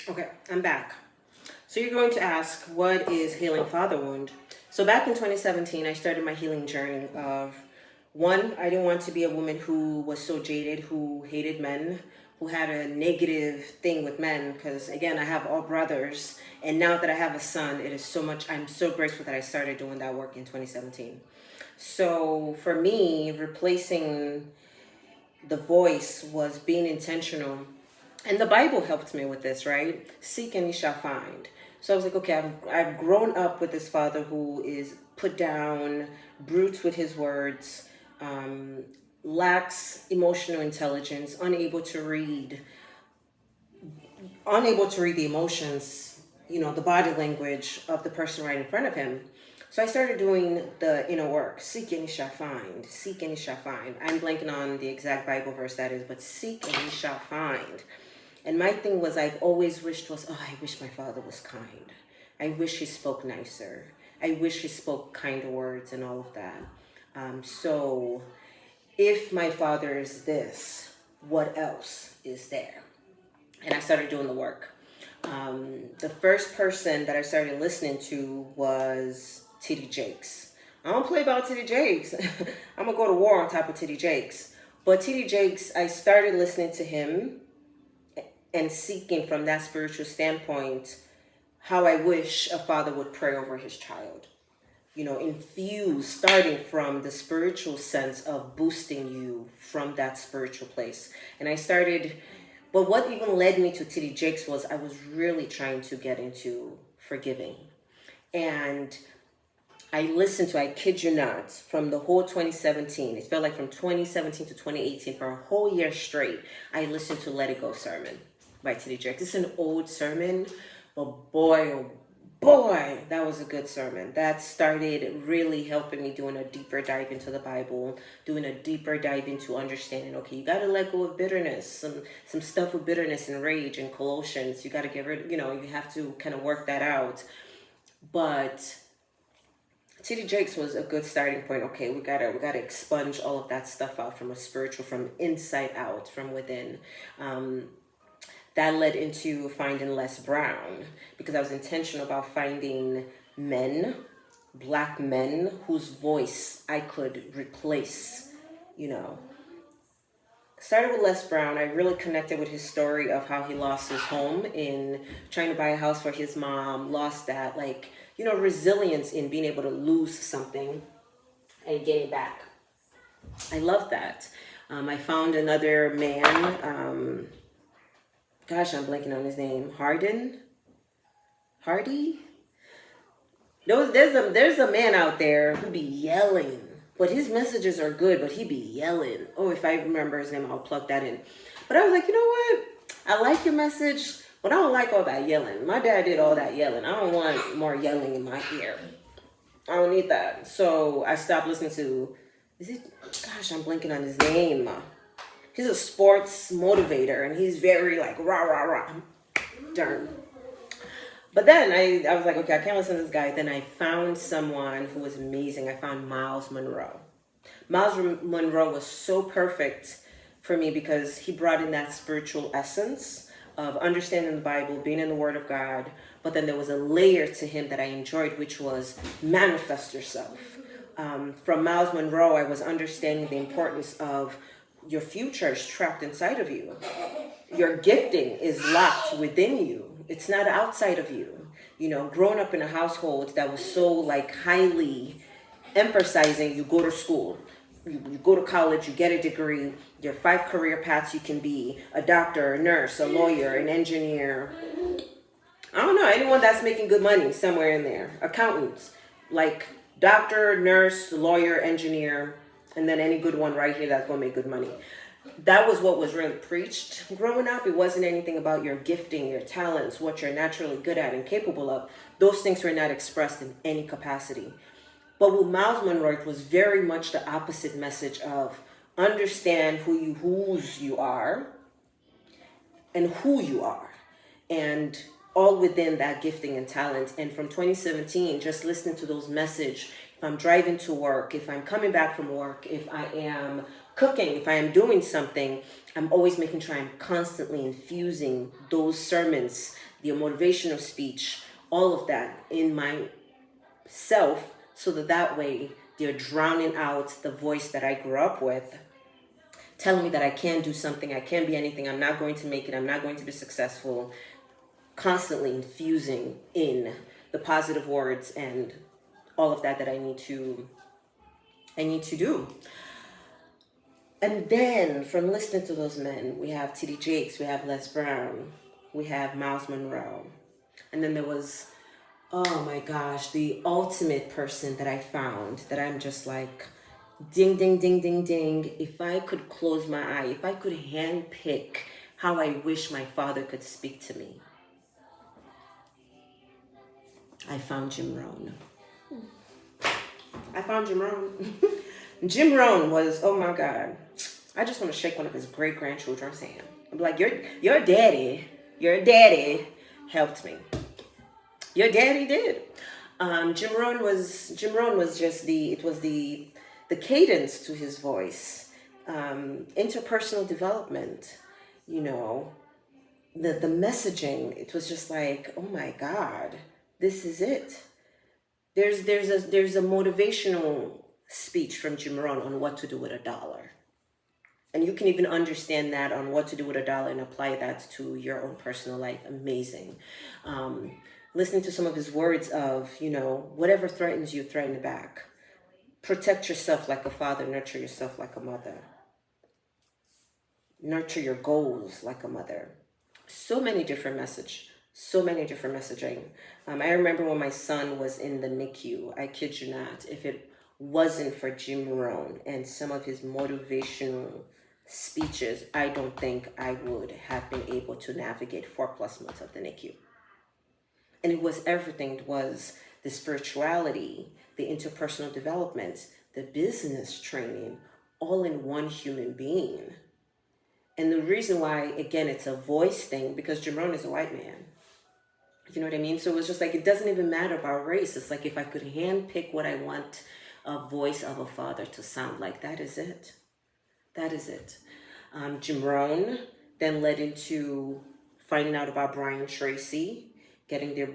Okay, I'm back. So you're going to ask, what is healing father wound? So back in 2017, I started my healing journey of one, I didn't want to be a woman who was so jaded, who hated men, who had a negative thing with men. Because again, I have all brothers, and now that I have a son, it is so much. I'm so grateful that I started doing that work in 2017. So for me, replacing the voice was being intentional. And the Bible helped me with this, right? Seek and you shall find. So I was like, okay, I've grown up with this father who is put down, brute with his words, um, lacks emotional intelligence, unable to read the emotions, the body language of the person right in front of him. So I started doing the inner work. Seek and you shall find. Seek and you shall find. I'm blanking on the exact Bible verse that is, but seek and you shall find. And my thing was, I've always wished was, oh, I wish my father was kind. I wish he spoke nicer. I wish he spoke kinder words and all of that. So if my father is this, what else is there? And I started doing the work. The first person that I started listening to was T.D. Jakes. I don't play about T.D. Jakes. I'm going to go to war on top of T.D. Jakes. But T.D. Jakes, I started listening to him and seeking from that spiritual standpoint how I wish a father would pray over his child. Infuse starting from the spiritual sense of boosting you from that spiritual place. And I started, but what even led me to T.D. Jakes was I was really trying to get into forgiving. And I kid you not, from the whole 2017, it felt like from 2017 to 2018, for a whole year straight, I listened to Let It Go sermon by T.D. Jakes. It's an old sermon, but boy, oh boy, that was a good sermon. That started really helping me doing a deeper dive into the Bible, doing a deeper dive into understanding, okay, you got to let go of bitterness, some stuff with bitterness and rage and Colossians. You got to get rid, you have to kind of work that out. But T.D. Jakes was a good starting point. Okay, we gotta expunge all of that stuff out from a spiritual, from inside out, from within. That led into finding Les Brown, because I was intentional about finding men, black men, whose voice I could replace, Started with Les Brown. I really connected with his story of how he lost his home in trying to buy a house for his mom, lost that, resilience in being able to lose something and get it back. I love that. I found another man, gosh, I'm blanking on his name. Hardy? There's a man out there who be yelling, but his messages are good, but he be yelling. Oh, if I remember his name, I'll plug that in. But I was like, you know what? I like your message, but I don't like all that yelling. My dad did all that yelling. I don't want more yelling in my ear. I don't need that. So I stopped listening to, gosh, I'm blanking on his name. He's a sports motivator, and he's very like, rah, rah, rah. Darn. But then I was like, okay, I can't listen to this guy. Then I found someone who was amazing. I found Miles Monroe. Miles Monroe was so perfect for me because he brought in that spiritual essence of understanding the Bible, being in the Word of God. But then there was a layer to him that I enjoyed, which was manifest yourself. From Miles Monroe, I was understanding the importance of your future is trapped inside of you. Your gifting is locked within you. It's not outside of you. Growing up in a household that was so highly emphasizing you go to school, you go to college, you get a degree, your 5 career paths you can be, a doctor, a nurse, a lawyer, an engineer. I don't know, anyone that's making good money somewhere in there. Accountants, like doctor, nurse, lawyer, engineer, and then any good one right here that's going to make good money. That was what was really preached growing up. It wasn't anything about your gifting, your talents, what you're naturally good at and capable of. Those things were not expressed in any capacity. But with Miles Monroe, it was very much the opposite message of understand whose you are and who you are. And all within that gifting and talent. And from 2017, just listening to those messages, if I'm driving to work, if I'm coming back from work, if I am cooking, if I am doing something, I'm always making sure I'm constantly infusing those sermons the motivational speech, all of that in myself, so that way they're drowning out the voice that I grew up with, telling me that I can do something, I can be anything, I'm not going to make it, I'm not going to be successful, constantly infusing in the positive words and all of that I need to do. And then from listening to those men, we have T.D. Jakes, we have Les Brown, we have Miles Monroe. And then there was, oh my gosh, the ultimate person that I found that I'm just like, ding, ding, ding, ding, ding. If I could close my eye, if I could handpick how I wish my father could speak to me, I found Jim Rohn. Jim Rohn was, oh my God. I just want to shake one of his great-grandchildren's hand. I'm like, your daddy helped me. Your daddy did. Jim Rohn was just the cadence to his voice, interpersonal development, the messaging. It was just like, oh my God, this is it. There's a motivational speech from Jim Rohn on what to do with $1. And you can even understand that on what to do with $1 and apply that to your own personal life. Amazing. Listening to some of his words of, whatever threatens you, threaten it back. Protect yourself like a father, nurture yourself like a mother. Nurture your goals like a mother. So many different messaging. I remember when my son was in the NICU, I kid you not, if it wasn't for Jim Rohn and some of his motivational speeches, I don't think I would have been able to navigate 4+ months of the NICU. And it was everything. It was the spirituality, the interpersonal development, the business training, all in one human being. And the reason why, again, it's a voice thing, because Jim Rohn is a white man. You know what I mean? So it was just like, it doesn't even matter about race. It's like, if I could handpick what I want a voice of a father to sound like, that is it. Jim Rohn then led into finding out about Brian Tracy, getting there,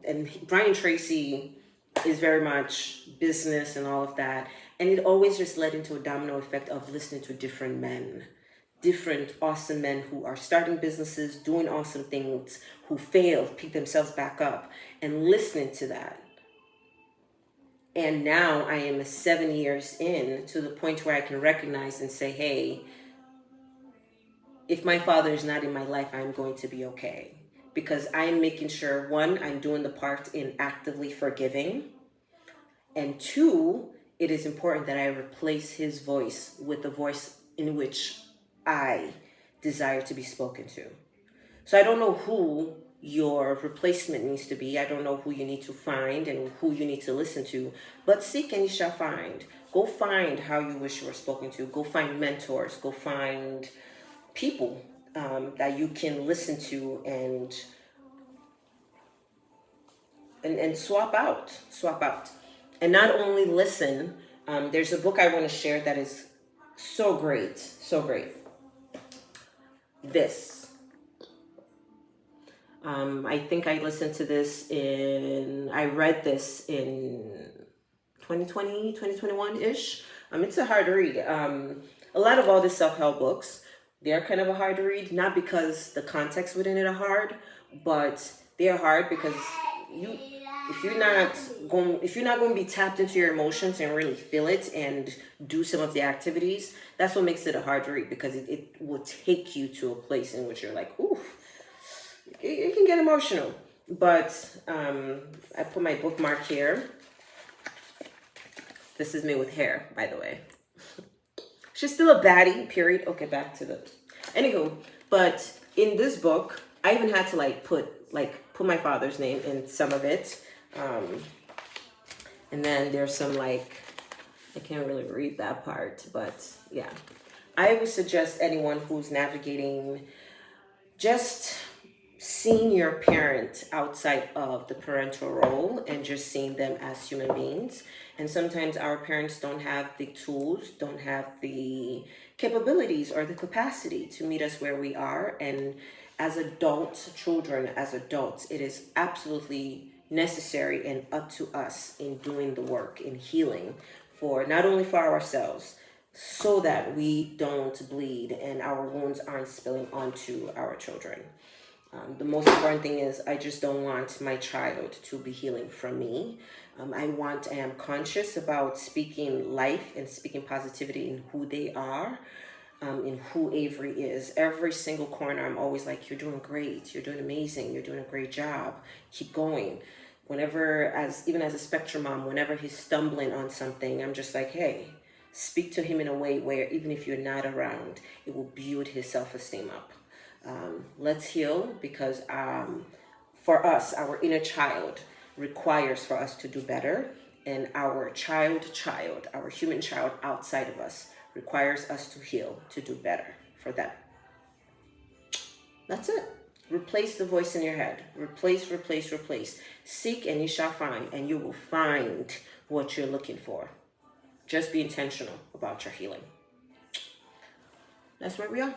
and Brian Tracy is very much business and all of that. And it always just led into a domino effect of listening to different men, different awesome men who are starting businesses, doing awesome things, who failed, pick themselves back up, and listening to that. And now I am 7 years in to the point where I can recognize and say, hey, if my father is not in my life, I'm going to be okay. Because I'm making sure, one, I'm doing the part in actively forgiving. And two, it is important that I replace his voice with the voice in which I desire to be spoken to. So I don't know who your replacement needs to be. I don't know who you need to find and who you need to listen to. But seek and you shall find. Go find how you wish you were spoken to. Go find mentors. Go find people that you can listen to and swap out. And not only listen, there's a book I want to share that is so great. This. I think I listened to this I read this in 2020, 2021-ish. It's a hard read. A lot of all the self-help books, they're kind of a hard read, not because the context within it are hard, but they're hard because if you're not going to be tapped into your emotions and really feel it and do some of the activities, that's what makes it a hard read, because it will take you to a place in which you're like, ooh, it can get emotional. But I put my bookmark here. This is me with hair, by the way. She's still a baddie, period. Okay, back to the... Anywho, but in this book, I even had to put my father's name in some of it. And then there's some I can't really read that part, but yeah. I would suggest anyone who's navigating just seeing your parent outside of the parental role and just seeing them as human beings. And sometimes our parents don't have the tools, don't have the capabilities or the capacity to meet us where we are. And As adults, children, as adults, it is absolutely necessary and up to us in doing the work, in healing, for not only for ourselves, so that we don't bleed and our wounds aren't spilling onto our children. The most important thing is I just don't want my child to be healing from me. I am conscious about speaking life and speaking positivity in who they are, in who Avery is. Every single corner, I'm always like, you're doing great, you're doing amazing, you're doing a great job, keep going. Whenever, even as a spectrum mom, whenever he's stumbling on something, I'm just like, hey, speak to him in a way where even if you're not around, it will build his self-esteem up. Let's heal, because for us, our inner child requires for us to do better, and our our human child outside of us requires us to heal, to do better for them. That's it. Replace the voice in your head. Replace, replace, replace. Seek and you shall find, and you will find what you're looking for. Just be intentional about your healing. That's where we are.